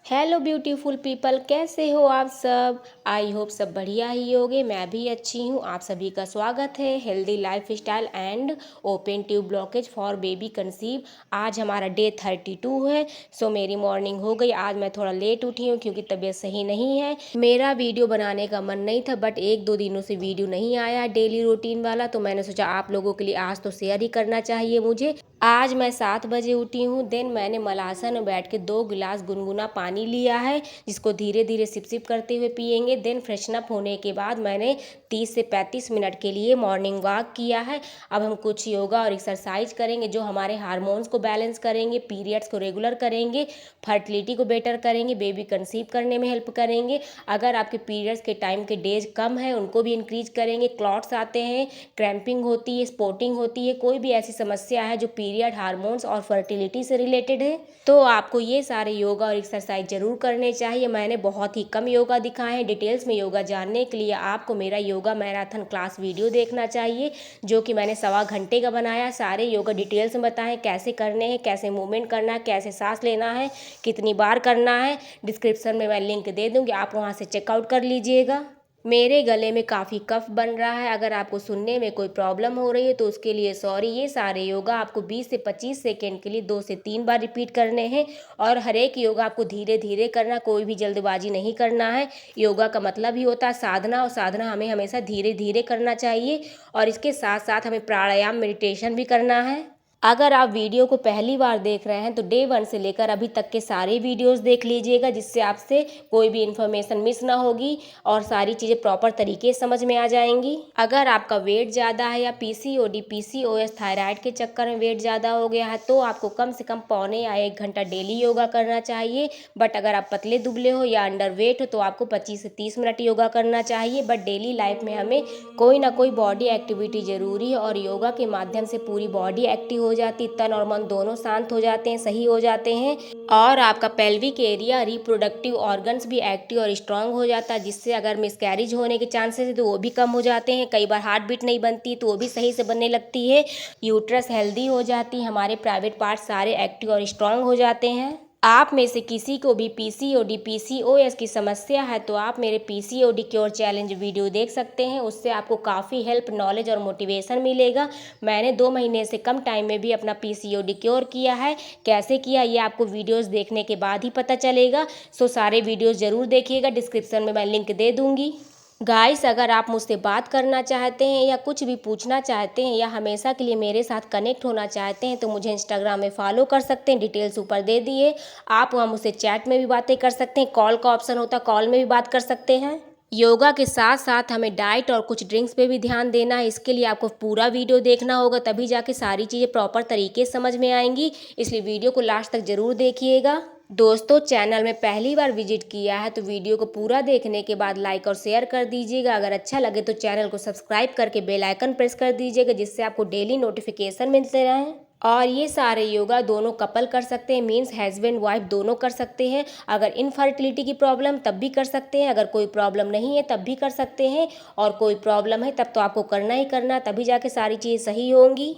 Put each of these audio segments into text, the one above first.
Hello beautiful people, कैसे हो आप सब। आई होप सब बढ़िया ही होगे। मैं भी अच्छी हूँ। आप सभी का स्वागत है healthy life style and open tube blockage for baby conceive. आज हमारा डे 32 है। सो मेरी मॉर्निंग हो गई। आज मैं थोड़ा लेट उठी हूँ क्योंकि तबीयत सही नहीं है। मेरा वीडियो बनाने का मन नहीं था, बट एक दो दिनों से वीडियो नहीं आया डेली रूटीन वाला, तो मैंने सोचा आप लोगों के लिए आज तो शेयर ही करना चाहिए मुझे। आज मैं 7 बजे उठी हूँ। देन मैंने मलासन में बैठ के 2 गिलास गुनगुना पानी लिया है, जिसको धीरे धीरे सिप सिप करते हुए पियेंगे। देन फ्रेशन अप होने के बाद मैंने 30 से 35 मिनट के लिए मॉर्निंग वॉक किया है। अब हम कुछ योगा और एक्सरसाइज करेंगे जो हमारे हार्मोन्स को बैलेंस करेंगे, पीरियड्स को रेगुलर करेंगे, फर्टिलिटी को बेटर करेंगे, बेबी कंसीव करने में हेल्प करेंगे। अगर आपके पीरियड्स के टाइम के डेज कम है उनको भी इंक्रीज करेंगे। क्लॉट्स आते हैं, क्रैम्पिंग होती है, स्पॉटिंग होती है, कोई भी ऐसी समस्या है जो पीरियड, हार्मोन्स और फर्टिलिटी से रिलेटेड है, तो आपको ये सारे योगा और एक्सरसाइज जरूर करने चाहिए। मैंने बहुत ही कम योगा दिखाए हैं। डिटेल्स में योगा जानने के लिए आपको मेरा योगा मैराथन क्लास वीडियो देखना चाहिए, जो कि मैंने 1.25 घंटे का बनाया। सारे योगा डिटेल्स में बताएं, कैसे करने हैं, कैसे मूवमेंट करना है, कैसे सांस लेना है, कितनी बार करना है। डिस्क्रिप्शन में मैं लिंक दे दूँगी, आप वहाँ से चेकआउट कर लीजिएगा। मेरे गले में काफ़ी कफ बन रहा है। अगर आपको सुनने में कोई प्रॉब्लम हो रही है तो उसके लिए सॉरी। ये सारे योगा आपको 20 से 25 सेकेंड के लिए 2 से 3 बार रिपीट करने हैं, और हर एक योगा आपको धीरे धीरे करना, कोई भी जल्दबाजी नहीं करना है। योगा का मतलब ही होता है साधना, और साधना हमें हमेशा धीरे धीरे करना चाहिए। और इसके साथ साथ हमें प्राणायाम, मेडिटेशन भी करना है। अगर आप वीडियो को पहली बार देख रहे हैं तो डे 1 से लेकर अभी तक के सारे वीडियोस देख लीजिएगा, जिससे आपसे कोई भी इन्फॉर्मेशन मिस ना होगी और सारी चीज़ें प्रॉपर तरीके से समझ में आ जाएंगी। अगर आपका वेट ज़्यादा है या पीसीओडी, पीसीओएस, थायराइड के चक्कर में वेट ज़्यादा हो गया है, तो आपको कम से कम पौने या 1 घंटा डेली योगा करना चाहिए। बट अगर आप पतले दुबले हो या अंडर वेट हो तो आपको 25 से 30 मिनट योगा करना चाहिए। बट डेली लाइफ में हमें कोई ना कोई बॉडी एक्टिविटी ज़रूरी है, और योगा के माध्यम से पूरी बॉडी एक्टिव हो जाती, तन और मन दोनों शांत हो जाते हैं, सही हो जाते हैं, और आपका पेल्विक एरिया, रिप्रोडक्टिव ऑर्गन्स भी एक्टिव और स्ट्रांग हो जाता है, जिससे अगर मिसकैरेज होने के चांसेस है तो वो भी कम हो जाते हैं। कई बार हार्ट बीट नहीं बनती तो वो भी सही से बनने लगती है। यूट्रस हेल्दी हो जाती, हमारे प्राइवेट पार्ट सारे एक्टिव और स्ट्रांग हो जाते हैं। आप में से किसी को भी पीसीओडी, पीसीओएस की समस्या है तो आप मेरे पीसीओडी क्योर चैलेंज वीडियो देख सकते हैं। उससे आपको काफ़ी हेल्प, नॉलेज और मोटिवेशन मिलेगा। मैंने 2 महीने से कम टाइम में भी अपना पीसीओडी क्योर किया है। कैसे किया ये आपको वीडियोस देखने के बाद ही पता चलेगा। सो सारे वीडियोस ज़रूर देखिएगा, डिस्क्रिप्शन में मैं लिंक दे दूँगी। गाइस, अगर आप मुझसे बात करना चाहते हैं या कुछ भी पूछना चाहते हैं या हमेशा के लिए मेरे साथ कनेक्ट होना चाहते हैं तो मुझे इंस्टाग्राम में फॉलो कर सकते हैं। डिटेल्स ऊपर दे दिए। आप वहाँ मुझसे चैट में भी बातें कर सकते हैं। कॉल का ऑप्शन होता है, कॉल में भी बात कर सकते हैं। योगा के साथ साथ हमें डाइट और कुछ ड्रिंक्स पे भी ध्यान देना है। इसके लिए आपको पूरा वीडियो देखना होगा, तभी जाके सारी चीज़ें प्रॉपर तरीके से समझ में आएंगी। इसलिए वीडियो को लास्ट तक ज़रूर देखिएगा। दोस्तों, चैनल में पहली बार विजिट किया है तो वीडियो को पूरा देखने के बाद लाइक और शेयर कर दीजिएगा। अगर अच्छा लगे तो चैनल को सब्सक्राइब करके बेल आइकन प्रेस कर दीजिएगा, जिससे आपको डेली नोटिफिकेशन मिलते रहें। और ये सारे योगा दोनों कपल कर सकते हैं, मीन्स हस्बैंड वाइफ दोनों कर सकते हैं। अगर इनफर्टिलिटी की प्रॉब्लम तब भी कर सकते हैं, अगर कोई प्रॉब्लम नहीं है तब भी कर सकते हैं, और कोई प्रॉब्लम है तब तो आपको करना ही करना, तभी जाके सारी चीज़ें सही होंगी।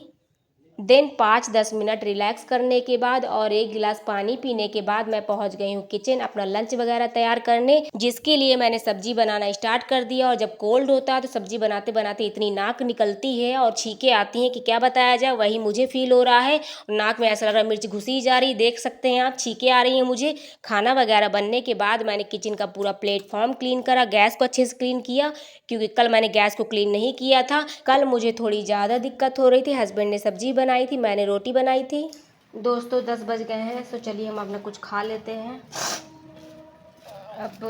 देन 5-10 मिनट रिलैक्स करने के बाद और 1 गिलास पानी पीने के बाद मैं पहुंच गई हूँ किचन अपना लंच वगैरह तैयार करने, जिसके लिए मैंने सब्जी बनाना स्टार्ट कर दिया। और जब कोल्ड होता है तो सब्जी बनाते बनाते इतनी नाक निकलती है और छींकें आती हैं कि क्या बताया जाए, वही मुझे फील हो रहा है। नाक में ऐसा लग रहा है मिर्च घुसी जा रही, देख सकते हैं आप, छींकें आ रही हैं मुझे। खाना वगैरह बनने के बाद मैंने किचन का पूरा प्लेटफॉर्म क्लीन करा, गैस को अच्छे से क्लीन किया, क्योंकि कल मैंने गैस को क्लीन नहीं किया था। कल मुझे थोड़ी ज़्यादा दिक्कत हो रही थी। हस्बैंड ने सब्जी बनाई थी, मैंने रोटी बनाई थी। दोस्तों, 10 बज गए हैं, तो चलिए हम अपना कुछ खा लेते हैं। अब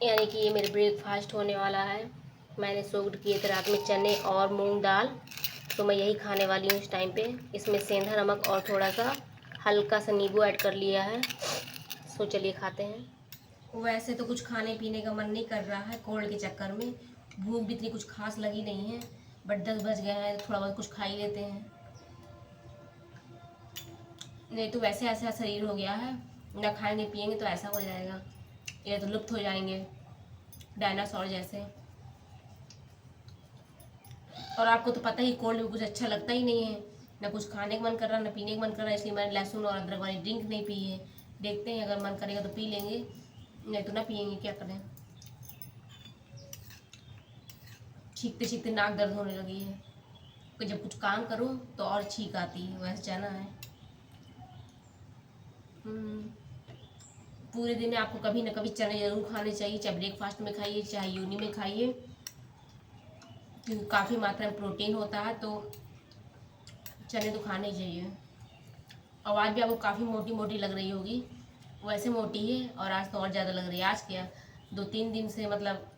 यानी कि ये मेरे ब्रेकफास्ट होने वाला है। मैंने सोक्ड किए थे रात में चने और मूंग दाल, तो मैं यही खाने वाली हूँ इस टाइम पे। इसमें सेंधा नमक और थोड़ा सा हल्का सा नींबू ऐड कर लिया है। सो चलिए खाते हैं। वैसे तो कुछ खाने पीने का मन नहीं कर रहा है कोल्ड के चक्कर में, भूख भी इतनी कुछ खास लगी नहीं है, बट 10 बज गए हैं, थोड़ा बहुत कुछ खा ही लेते हैं। नहीं तो वैसे ऐसा शरीर हो गया है, ना खाएंगे पिएंगे तो ऐसा हो जाएगा, ये तो लुप्त हो जाएंगे डायनासोर जैसे। और आपको तो पता ही, कोल्ड में कुछ अच्छा लगता ही नहीं है, ना कुछ खाने का मन कर रहा, ना पीने का मन कर रहा है। इसलिए मैंने लहसुन और अदरक वाली ड्रिंक नहीं पी है। देखते हैं, अगर मन करेगा तो पी लेंगे, नहीं तो ना पियेंगे, क्या करें। छींकते छींकते नाक दर्द होने लगी है, तो जब कुछ काम करूं तो और छींक आती है, वैसे जाना है। पूरे दिन में आपको कभी ना कभी चने जरूर खाने चाहिए, चाहे ब्रेकफास्ट में खाइए चाहे यूनी में खाइए, क्योंकि काफ़ी मात्रा में प्रोटीन होता है, तो चने तो खाने ही चाहिए। आवाज़ भी आपको काफ़ी मोटी मोटी लग रही होगी, वैसे मोटी है और आज तो और ज़्यादा लग रही है। आज क्या 2-3 दिन से मतलब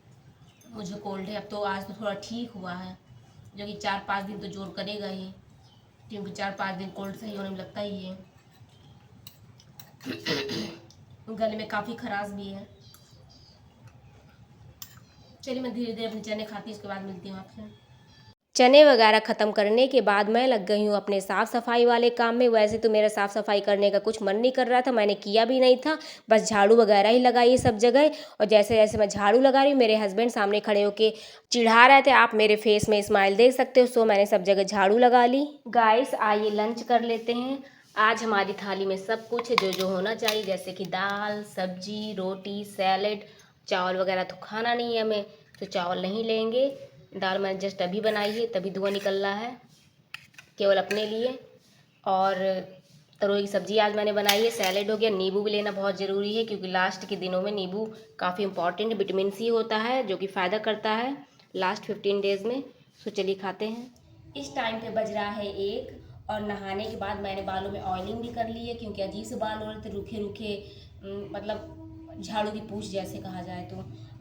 मुझे कोल्ड है, अब तो आज तो थोड़ा ठीक हुआ है, जो कि 4-5 दिन तो जोर करेगा ही, क्योंकि 4-5 दिन कोल्ड सही होने में लगता ही है। गले में काफ़ी खराश भी है। चलिए मैं धीरे धीरे अपने चने खाती हूँ, उसके बाद मिलती हूँ आपसे। चने वगैरह ख़त्म करने के बाद मैं लग गई हूँ अपने साफ़ सफाई वाले काम में। वैसे तो मेरा साफ़ सफाई करने का कुछ मन नहीं कर रहा था, मैंने किया भी नहीं था, बस झाड़ू वगैरह ही लगाई है सब जगह। और जैसे जैसे मैं झाड़ू लगा रही हूँ, मेरे हस्बैंड सामने खड़े होके चिढ़ा रहे थे, आप मेरे फेस में स्माइल देख सकते हो। सो मैंने सब जगह झाड़ू लगा ली। गाइस आइए लंच कर लेते हैं। आज हमारी थाली में सब कुछ है जो जो होना चाहिए, जैसे कि दाल, सब्जी, रोटी, सैलेड। चावल वगैरह तो खाना नहीं है हमें, तो चावल नहीं लेंगे। दाल मैंने जस्ट अभी बनाई है, तभी धुआं निकल रहा है, केवल अपने लिए। और तरोई की सब्ज़ी आज मैंने बनाई है, सैलेड हो गया। नींबू भी लेना बहुत ज़रूरी है, क्योंकि लास्ट के दिनों में नींबू काफ़ी इंपॉर्टेंट, विटामिन सी होता है जो कि फ़ायदा करता है लास्ट 15 डेज़ में। सो चलिए खाते हैं। इस टाइम पे बज रहा है 1, और नहाने के बाद मैंने बालों में ऑयलिंग भी कर ली है, क्योंकि अजीब से बाल हो रहे थे, रूखे रूखे, मतलब झाड़ू की पूँछ जैसे कहा जाए तो।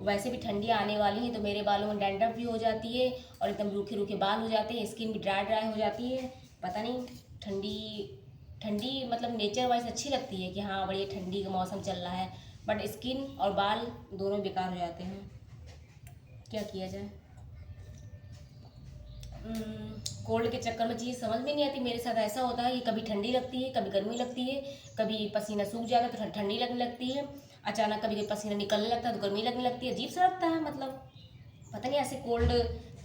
वैसे भी ठंडी आने वाली है, तो मेरे बालों में डैंड्रफ भी हो जाती है और एकदम रूखे रूखे बाल हो जाते हैं, स्किन भी ड्राई ड्राई हो जाती है। पता नहीं, ठंडी ठंडी मतलब नेचर वाइज अच्छी लगती है कि हाँ बढ़िया ठंडी का मौसम चल रहा है, बट स्किन और बाल दोनों बेकार हो जाते हैं, क्या किया जाए। कोल्ड के चक्कर में चीज़ समझ में नहीं आती। मेरे साथ ऐसा होता है कि कभी ठंडी लगती है, कभी गर्मी लगती है, कभी पसीना सूख जाता है तो ठंडी लगने लगती है, अचानक कभी कभी पसीना निकलने लगता है तो गर्मी लगने लगती है, अजीब सा लगता है। मतलब पता नहीं ऐसे कोल्ड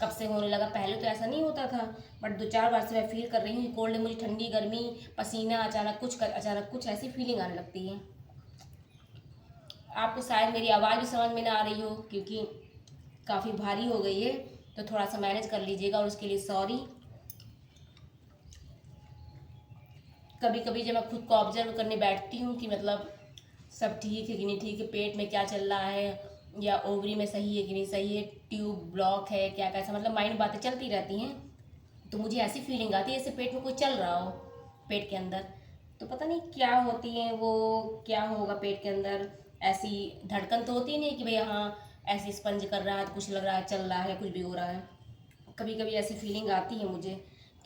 कब से होने लगा, पहले तो ऐसा नहीं होता था, बट 2-4 बार से मैं फील कर रही हूँ कि कोल्ड मुझे ठंडी गर्मी पसीना अचानक कुछ ऐसी फीलिंग आने लगती है। आपको शायद मेरी आवाज़ भी समझ में ना आ रही हो, क्योंकि काफ़ी भारी हो गई है, तो थोड़ा सा मैनेज कर लीजिएगा और उसके लिए सॉरी। कभी कभी जब मैं खुद को ऑब्जर्व करने बैठती हूँ कि मतलब सब ठीक है कि नहीं ठीक है, पेट में क्या चल रहा है, या ओवरी में सही है कि नहीं सही है, ट्यूब ब्लॉक है क्या कैसा, मतलब माइंड बातें चलती रहती हैं, तो मुझे ऐसी फीलिंग आती है जैसे पेट में कोई चल रहा हो पेट के अंदर। तो पता नहीं क्या होती है वो, क्या होगा पेट के अंदर। ऐसी धड़कन तो होती नहीं है कि भाई हाँ ऐसे स्पंज कर रहा है तो कुछ लग रहा है चल रहा है कुछ भी हो रहा है। कभी कभी ऐसी फीलिंग आती है मुझे,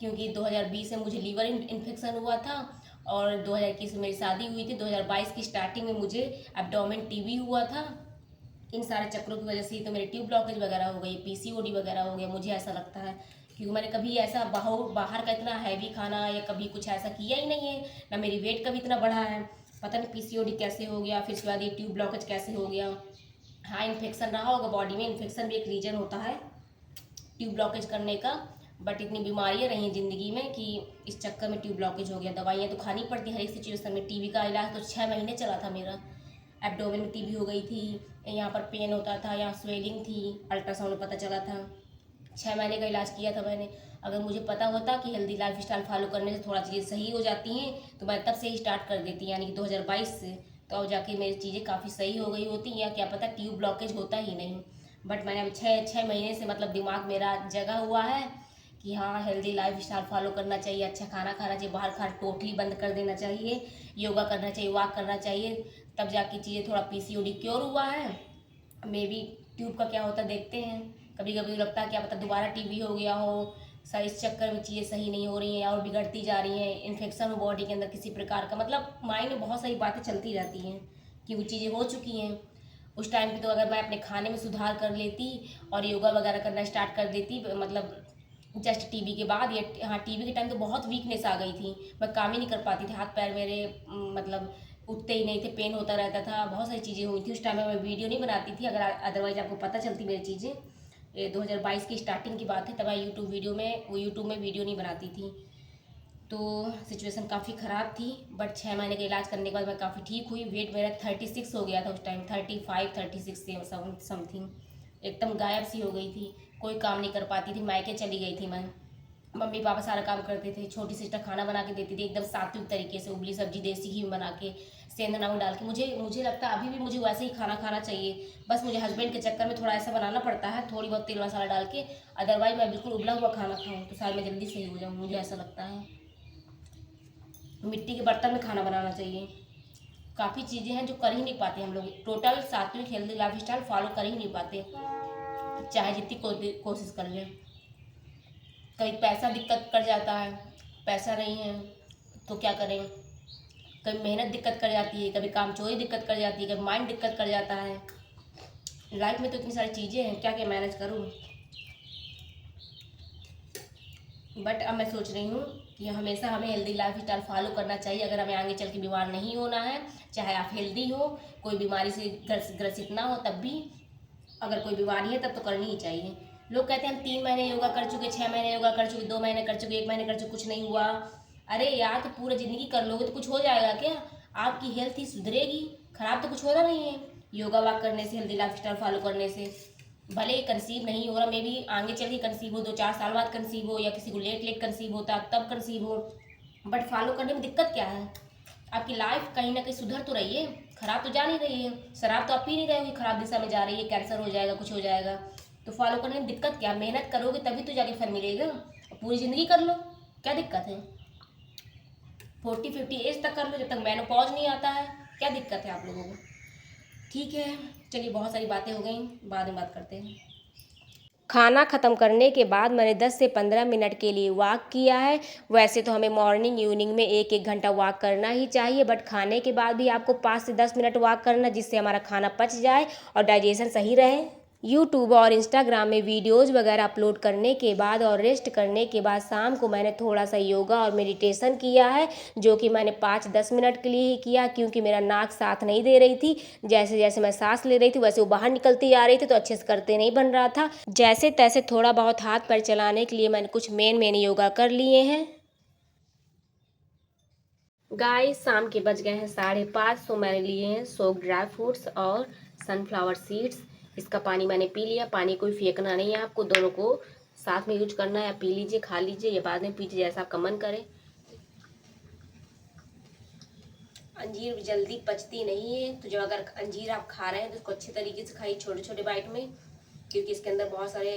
क्योंकि 2020 में मुझे लीवर इन्फेक्शन हुआ था, और 2021 में मेरी शादी हुई थी, 2022 की स्टार्टिंग में मुझे एब्डोमेन टीबी हुआ था। इन सारे चक्रों की वजह से ही तो मेरे ट्यूब ब्लॉकेज वगैरह हो गई, पीसीओडी वगैरह हो गया, मुझे ऐसा लगता है, क्योंकि मैंने कभी ऐसा बाहर का इतना हैवी खाना या कभी कुछ ऐसा किया ही नहीं है, ना मेरी वेट कभी इतना बढ़ा है। पता नहीं पीसीओडी कैसे हो गया, फिर उसके बाद ये ट्यूब ब्लॉकेज कैसे हो गया। हाँ इन्फेक्शन रहा होगा बॉडी में, इन्फेक्शन भी एक रीजन होता है ट्यूब ब्लॉकेज करने का, बट इतनी बीमारियाँ रही हैं ज़िंदगी में कि इस चक्कर में ट्यूब ब्लॉकेज हो गया। दवाइयाँ तो खानी पड़ती हर एक सिचुएशन में। टीबी का इलाज तो 6 महीने चला था मेरा। एब्डोमेन में टीबी हो गई थी, यहाँ पर पेन होता था, यहाँ स्वेलिंग थी, अल्ट्रासाउंड में पता चला था। 6 महीने का इलाज किया था मैंने। अगर मुझे पता होता कि हेल्दी लाइफ स्टाइल फॉलो करने से थोड़ा चीज़ें सही हो जाती हैं, तो मैं तब से ही स्टार्ट कर देती, यानी कि 2022 से, तो अब जाके मेरी चीज़ें काफ़ी सही हो गई होती, या क्या पता ट्यूब ब्लॉकेज होता ही नहीं। बट मैंने अभी 6 महीने से मतलब दिमाग मेरा जगा हुआ है कि हाँ हेल्दी लाइफ स्टाइल फॉलो करना चाहिए, अच्छा खाना खाना चाहिए, बाहर खाना टोटली बंद कर देना चाहिए, योगा करना चाहिए, वॉक करना चाहिए, तब जाके चीज़ें थोड़ा पीसीओडी क्योर हुआ है। मे बी ट्यूब का क्या होता देखते हैं। कभी कभी लगता है क्या पता दोबारा टीबी हो गया हो, सर इस चक्कर में चीज़ें सही नहीं हो रही हैं और बिगड़ती जा रही हैं, इन्फेक्शन हो बॉडी के अंदर किसी प्रकार का, मतलब माइंड में बहुत सारी बातें चलती रहती हैं कि वो चीज़ें हो चुकी हैं। उस टाइम पे तो अगर मैं अपने खाने में सुधार कर लेती और योगा वगैरह करना स्टार्ट कर देती, मतलब जस्ट टीबी के बाद, या हाँ टीबी के टाइम तो बहुत वीकनेस आ गई थी, मैं काम ही नहीं कर पाती थी, हाथ पैर मेरे मतलब उठते ही नहीं थे, पेन होता रहता था, बहुत सारी चीज़ें हुई थी। उस टाइम में मैं वीडियो नहीं बनाती थी, अगर अदरवाइज आपको पता चलती मेरी चीज़ें। ये 2022 की स्टार्टिंग की बात है, तब मैं यूट्यूब में वीडियो नहीं बनाती थी। तो सिचुएशन काफ़ी ख़राब थी, बट 6 महीने का इलाज करने के बाद मैं काफ़ी ठीक हुई। वेट मेरा 36 हो गया था उस टाइम, 35 36 से समथिंग। एकदम गायब सी हो गई थी, कोई काम नहीं कर पाती थी, मायके चली गई थी मैं। मम्मी पापा सारा काम करते थे, छोटी सिस्टर खाना बना के देती थी एकदम सात्विक तरीके से, उबली सब्जी देसी घी में बना के, सेंधा नमक डाल के। मुझे मुझे लगता है अभी भी मुझे वैसे ही खाना खाना चाहिए, बस मुझे हस्बैंड के चक्कर में थोड़ा ऐसा बनाना पड़ता है, थोड़ी बहुत तेल मसाला डाल के। अदरवाइज मैं बिल्कुल उबला हुआ खाना खाऊँ तो शायद मैं जल्दी सही हो जाऊँ, मुझे ऐसा लगता है। मिट्टी के बर्तन में खाना बनाना चाहिए। काफ़ी चीज़ें हैं जो कर ही नहीं पाते हम लोग, टोटल सात्विक हेल्दी लाइफ स्टाइल फॉलो कर ही नहीं पाते, चाहे जितनी कोशिश कर लें। कभी पैसा दिक्कत कर जाता है, पैसा नहीं है तो क्या करें, कभी मेहनत दिक्कत कर जाती है, कभी काम चोरी दिक्कत कर जाती है, कभी माइंड दिक्कत कर जाता है। लाइफ में तो इतनी सारी चीज़ें हैं, क्या क्या मैनेज करूँ। बट अब मैं सोच रही हूँ कि हमेशा हमें हेल्दी लाइफ स्टाइल फॉलो करना चाहिए अगर हमें आगे चल के बीमार नहीं होना है। चाहे आप हेल्दी हो, कोई बीमारी से ग्रसित ना हो, तब भी अगर कोई बीमारी है तब तो करनी ही चाहिए। लोग कहते हैं हम 3 महीने योगा कर चुके, 6 महीने योगा कर चुके, 2 महीने कर चुके, 1 महीने कर चुके, कुछ नहीं हुआ। अरे यार, तो पूरा ज़िंदगी कर लोगे तो कुछ हो जाएगा क्या? आपकी हेल्थ ही सुधरेगी, खराब तो कुछ होना नहीं है योगा वाक करने से, हेल्दी लाइफ स्टाइल फॉलो करने से। भले कंसीव नहीं हो रहा, मे भी आगे चल के कंसीव हो, 2-4 साल बाद कंसीव हो, या किसी को लेट लेट कंसीव होता तब कंसीव हो, बट फॉलो करने में दिक्कत क्या है? आपकी लाइफ कहीं ना कहीं सुधर तो रही है, खराब तो जा नहीं रही है। शराब तो आप पी नहीं रहे हो कि खराब दिशा में जा रही है, कैंसर हो जाएगा, कुछ हो जाएगा। तो फॉलो करने में दिक्कत क्या? मेहनत करोगे तभी तो जाके फल मिलेगा। पूरी ज़िंदगी कर लो, क्या दिक्कत है? 40-50 एज तक कर लो, जब तक मेनोपॉज नहीं आता है। क्या दिक्कत है आप लोगों को? ठीक है, चलिए बहुत सारी बातें हो गई, बाद में बात करते हैं। खाना ख़त्म करने के बाद मैंने 10 से 15 मिनट के लिए वॉक किया है। वैसे तो हमें मॉर्निंग इवनिंग में 1-1 घंटा वॉक करना ही चाहिए, बट खाने के बाद भी आपको 5 से 10 मिनट वॉक करना, जिससे हमारा खाना पच जाए और डाइजेशन सही रहे। यूट्यूब और इंस्टाग्राम में वीडियोज़ वगैरह अपलोड करने के बाद और रेस्ट करने के बाद शाम को मैंने थोड़ा सा योगा और मेडिटेशन किया है, जो कि मैंने 5-10 मिनट के लिए ही किया, क्योंकि मेरा नाक साथ नहीं दे रही थी। जैसे जैसे मैं सांस ले रही थी वैसे वो बाहर निकलती आ रही थी, तो अच्छे से करते नहीं बन रहा था। जैसे तैसे थोड़ा बहुत हाथ पैर चलाने के लिए मैंने कुछ मेन योगा कर लिए हैं। गाइस, शाम के बज गए हैं 5:30, तो मैंने लिए हैं सोक ड्राई फ्रूट्स और सनफ्लावर सीड्स। इसका पानी मैंने पी लिया। पानी कोई फेंकना नहीं है, आपको दोनों को साथ में यूज करना है। या पी लीजिए, खा लीजिए, या बाद में पीजिए, जैसा आपका मन करे। अंजीर जल्दी पचती नहीं है, तो जब अगर अंजीर आप खा रहे हैं तो उसको अच्छे तरीके से खाइए, छोटे छोटे बाइट में, क्योंकि इसके अंदर बहुत सारे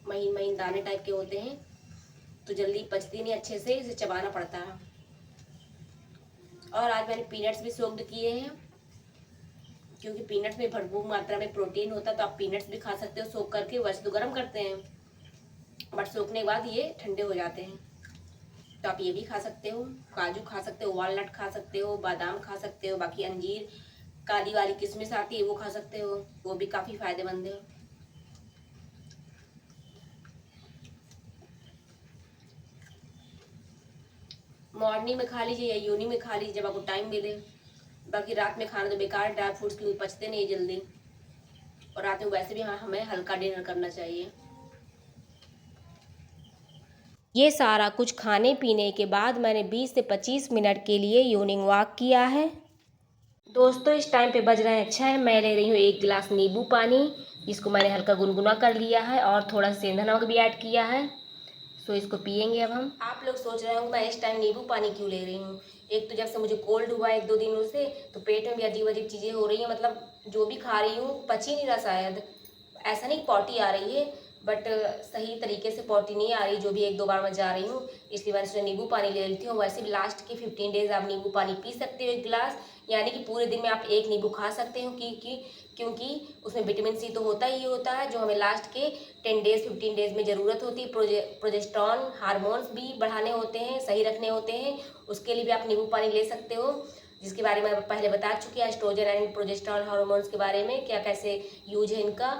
महीन महीन दाने टाइप के होते हैं, तो जल्दी पचती नहीं, अच्छे से इसे चबाना पड़ता है। और आज मैंने पीनट्स भी सोक्ड किए हैं, क्योंकि पीनट्स में भरपूर मात्रा में प्रोटीन होता है, तो आप पीनट्स भी खा सकते हो सोक करके। वैसे तो गर्म करते हैं, बट सोखने के बाद ये ठंडे हो जाते हैं, तो आप ये भी खा सकते हो। काजू खा सकते हो, वॉलनट खा सकते हो, बादाम खा सकते हो, बाकी अंजीर, काली वाली किशमिश आती है वो खा सकते हो, वो भी काफ़ी फायदेमंद है। मॉर्निंग में खा लीजिए या इवनिंग में खा लीजिए, जब आपको टाइम मिले। बाकी रात में खाना तो बेकार, ड्राई फ्रूट्स क्योंकि पचते नहीं जल्दी, और रात में वैसे भी हमें हल्का डिनर करना चाहिए। ये सारा कुछ खाने पीने के बाद मैंने 20 से 25 मिनट के लिए इवनिंग वॉक किया है। दोस्तों, इस टाइम पे बज रहे हैं 6। मैं ले रही हूँ 1 गिलास नींबू पानी, जिसको मैंने हल्का गुनगुना कर लिया है, और थोड़ा सेंधा नमक भी ऐड किया है। सो इसको पियेंगे अब हम। आप लोग सोच रहे हो मैं इस टाइम नींबू पानी क्यों ले रही हूँ? एक तो जब से मुझे कोल्ड हुआ 1-2 दिनों से, तो पेट में भी अजीब अजीब चीज़ें हो रही हैं, मतलब जो भी खा रही हूँ पच ही नहीं रहा शायद। ऐसा नहीं पॉटी आ रही है, बट सही तरीके से पॉटी नहीं आ रही, जो भी 1-2 बार मैं जा रही हूँ, इसलिए मैंने सोचा नींबू पानी ले लेती हूँ। वैसे भी लास्ट के 15 डेज आप नींबू पानी पी सकते हो 1 गिलास, यानी कि पूरे दिन में आप 1 नींबू खा सकते हो, क्योंकि उसमें विटामिन सी तो होता ही होता है, जो हमें लास्ट के 10 डेज 15 डेज में ज़रूरत होती है। प्रोजेस्टेरॉन हार्मोन्स भी बढ़ाने होते हैं, सही रखने होते हैं, उसके लिए भी आप नींबू पानी ले सकते हो, जिसके बारे में पहले बता चुकी है, एस्ट्रोजन एंड प्रोजेस्टेरॉन हार्मोन्स के बारे में, क्या कैसे यूज है इनका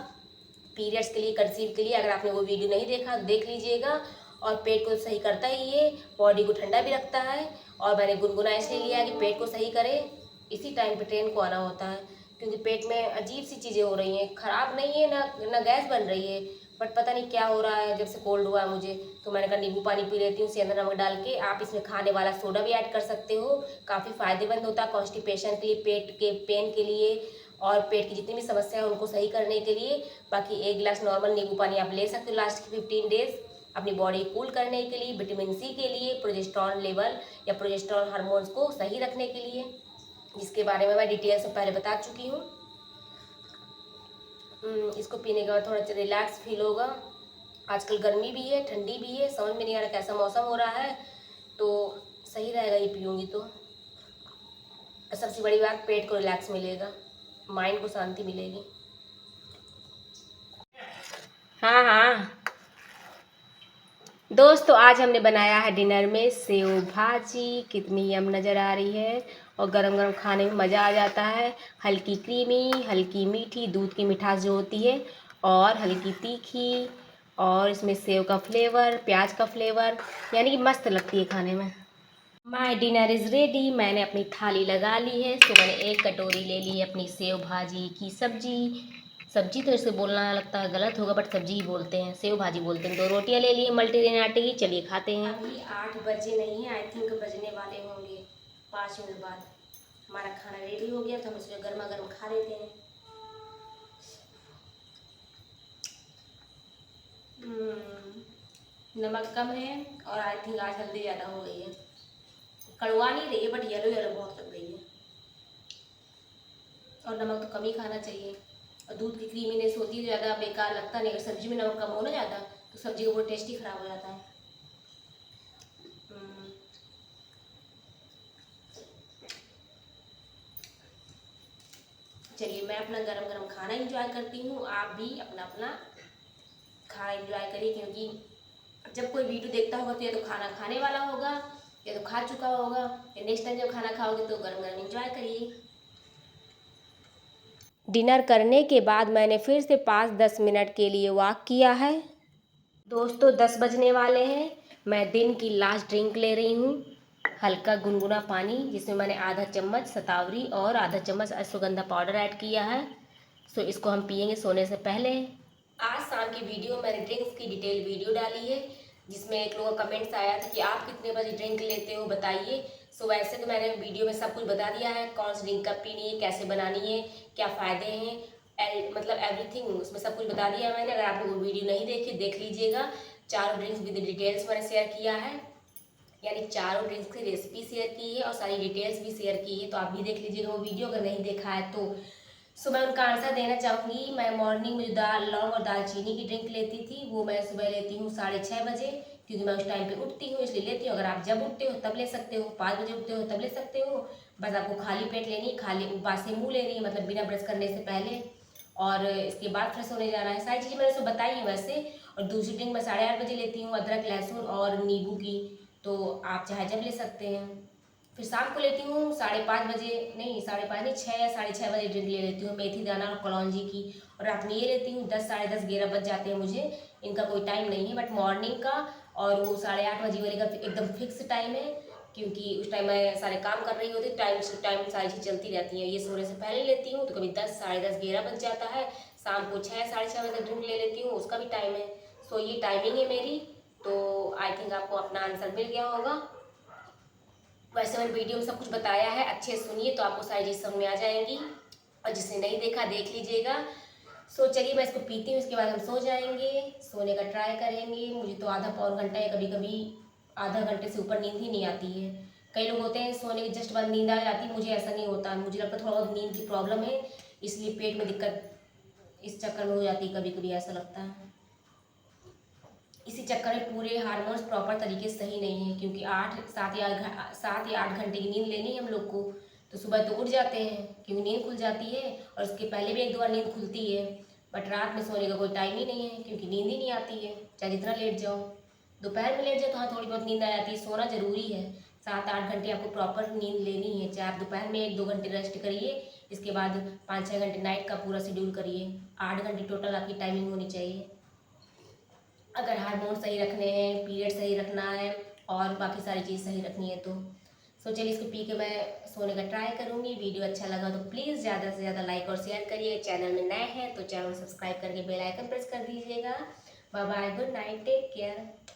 पीरियड्स के लिए, कंसीव के लिए। अगर आपने वो वीडियो नहीं देखा देख लीजिएगा। और पेट को सही करता ही ये, बॉडी को ठंडा भी रखता है। और मैंने गुनगुना इसलिए लिया है कि पेट को सही करे। इसी टाइम पे ट्रेन को आना होता है, क्योंकि पेट में अजीब सी चीज़ें हो रही हैं, ख़राब नहीं है ना गैस बन रही है, बट पता नहीं क्या हो रहा है, जब से कोल्ड हुआ है मुझे, तो मैंने कहा नींबू पानी पी लेती हूँ सेंधा नमक डाल के। आप इसमें खाने वाला सोडा भी ऐड कर सकते हो, काफ़ी फ़ायदेमंद होता है कॉन्स्टिपेशन के लिए, पेट के पेन के लिए और पेट की जितनी भी समस्या है उनको सही करने के लिए। बाकी 1 गिलास नॉर्मल नींबू पानी आप ले सकते हो लास्ट के 15 डेज अपनी बॉडी कूल करने के लिए, विटामिन सी के लिए, प्रोजेस्टेरॉन लेवल या प्रोजेस्टेरॉन हार्मोन्स को सही रखने के लिए, जिसके बारे में मैं डिटेल से पहले बता चुकी हूँ। इसको पीने के बाद थोड़ा रिलैक्स फील होगा। आजकल गर्मी भी है, ठंडी भी है, समझ में नहीं आ रहा कैसा मौसम हो रहा है, तो सही रहेगा ये पीऊँगी तो। सबसे बड़ी बात, पेट को रिलैक्स मिलेगा, माइंड को शांति मिलेगी। हाँ हाँ दोस्तों, आज हमने बनाया है डिनर में सेव भाजी। कितनी यम नज़र आ रही है और गरम गरम खाने में मज़ा आ जाता है। हल्की क्रीमी, हल्की मीठी, दूध की मिठास जो होती है, और हल्की तीखी, और इसमें सेव का फ्लेवर, प्याज का फ्लेवर, यानी कि मस्त लगती है खाने में। My dinner is ready. मैंने अपनी थाली लगा ली है। तो मैंने 1 कटोरी ले ली है अपनी सेव भाजी की सब्जी। सब्जी तो इसे बोलना लगता है गलत होगा, बट सब्जी ही बोलते हैं, सेव भाजी बोलते हैं। 2 रोटियां ले ली मल्टीग्रेन आटे की। चलिए खाते हैं। अभी 8 बजे नहीं है, आई थिंक बजने वाले होंगे 5 मिनट बाद। हमारा खाना रेडी हो गया, तो हम इसे गर्मा गर्म खा लेते हैं। नमक कम है और आई थिंक आज हल्दी ज़्यादा हो गई है। कड़वा नहीं रही है, बट येलो येलो बहुत लग रही है, और नमक तो कम ही खाना चाहिए। और दूध की क्रीमीनेस होती है, ज़्यादा बेकार लगता नहीं। अगर सब्जी में नमक कम हो ना ज़्यादा, तो सब्जी का वो टेस्ट ही ख़राब हो जाता है। हम्म, चलिए मैं अपना गरम गरम खाना एंजॉय करती हूँ, आप भी अपना अपना खाना एंजॉय करिए, क्योंकि जब कोई वीडियो देखता होगा तो या तो खाना खाने वाला होगा, या तो खा चुका होगा, या नेक्स्ट टाइम जब खाना खाओगे तो गरम गरम एंजॉय करिए। डिनर करने के बाद मैंने फिर से 5-10 मिनट के लिए वॉक किया है। दोस्तों 10 बजने वाले हैं। मैं दिन की लास्ट ड्रिंक ले रही हूँ, हल्का गुनगुना पानी, जिसमें मैंने आधा चम्मच शतावरी और आधा चम्मच अश्वगंधा पाउडर ऐड किया है। सो इसको हम पियेंगे सोने से पहले। आज शाम की वीडियो मैंने ड्रिंक्स की डिटेल वीडियो डाली है, जिसमें एक लोगों का कमेंट्स आया था कि आप कितने बजे ड्रिंक लेते हो बताइए। सो वैसे तो मैंने वीडियो में सब कुछ बता दिया है, कौन सी ड्रिंक कब पीनी है, कैसे बनानी है, क्या फ़ायदे हैं, मतलब एवरीथिंग उसमें सब कुछ बता दिया है मैंने। अगर आपने वो वीडियो नहीं देखी, देख लीजिएगा। चारों ड्रिंक्स विद डिटेल्स मैंने शेयर किया है, यानी चारों ड्रिंक्स की रेसिपी शेयर की है और सारी डिटेल्स भी शेयर की है, तो आप भी देख लीजिएगा वो वीडियो अगर नहीं देखा है तो। सो मैं उनका आंसर देना चाहूँगी। मैं मॉर्निंग में दाल लौंग और दालचीनी की ड्रिंक लेती थी, वो मैं सुबह लेती हूँ 6:30 बजे, क्योंकि मैं उस टाइम पे उठती हूँ इसलिए लेती हूँ। अगर आप जब उठते हो तब ले सकते हो, 5 बजे उठते हो तब ले सकते हो। बस आपको खाली पेट लेनी है, खाली बासी मुँह लेनी है, मतलब बिना ब्रश करने से पहले, और इसके बाद फ्रेश होने जाना है। सारी चीज़ें मैंने उसको बताई हैं वैसे। और दूसरी ड्रिंक मैं 8:30 बजे लेती हूँ, अदरक लहसुन और नींबू की, तो आप चाहे जब ले सकते हैं। फिर शाम को लेती हूँ 5:30 बजे, नहीं 5:30 नहीं, 6 या 6:30 बजे ड्रिंक ले लेती हूँ, मेथी दाना और कलौंजी की। और रात में ये लेती हूँ 10, 10:30, 11 बज जाते हैं मुझे, इनका कोई टाइम नहीं है, बट मॉर्निंग का और वो 8:30 बजे वाले का एकदम फिक्स टाइम है, क्योंकि उस टाइम मैं सारे काम कर रही होती, टाइम से टाइम सारी चीज़ चलती रहती हैं। ये सोने से पहले लेती हूँ तो कभी 10, 10:30, 11 बज जाता है। शाम को 6, 6:30 बजे तक ड्रिंक ले लेती हूँ, उसका भी टाइम है। सो ये टाइमिंग है मेरी। तो आई थिंक आपको अपना आंसर मिल गया होगा। वैसे मैंने वीडियो में सब कुछ बताया है, अच्छे से सुनिए तो आपको सारी चीज़ समझ में आ जाएंगी, और जिसने नहीं देखा देख लीजिएगा। सो चलिए मैं इसको पीती हूँ, इसके बाद हम सो जाएंगे, सोने का ट्राई करेंगे। मुझे तो आधा पौन घंटा या कभी कभी आधा घंटे से ऊपर नींद ही नहीं आती है। कई लोग होते हैं सोने के जस्ट बाद नींद आ जाती है, मुझे ऐसा नहीं होता। मुझे लगता है थोड़ा बहुत नींद की प्रॉब्लम है, इसलिए पेट में दिक्कत इस चक्कर में हो जाती है, कभी कभी ऐसा लगता है। इसी चक्कर में पूरे हार्मोन्स प्रॉपर तरीके से सही नहीं है, क्योंकि 7 या 8 घंटे की नींद लेनी है हम लोग को। तो सुबह तो उठ जाते हैं क्योंकि नींद खुल जाती है, और उसके पहले भी 1-2 बार नींद खुलती है, बट रात में सोने का कोई टाइम ही नहीं है, क्योंकि नींद ही नहीं आती है, चाहे जितना लेट जाओ। दोपहर में लेट जाओ तो हाँ थोड़ी बहुत नींद आ जाती है, सोना जरूरी है। 7-8 घंटे आपको प्रॉपर नींद लेनी है, चाहे आप दोपहर में 1-2 घंटे रेस्ट करिए, इसके बाद 5-6 घंटे नाइट का पूरा शेड्यूल करिए। 8 घंटे टोटल आपकी टाइमिंग होनी चाहिए, अगर हार्मोन सही रखने हैं, पीरियड सही रखना है, और बाकी सारी चीज़ सही रखनी है तो। सो चलिए इसको पी के मैं सोने का ट्राई करूँगी। वीडियो अच्छा लगा तो प्लीज़ ज़्यादा से ज़्यादा लाइक और शेयर करिए। चैनल में नए हैं तो चैनल सब्सक्राइब करके बेल आइकन प्रेस कर दीजिएगा। Bye bye, good night, take care.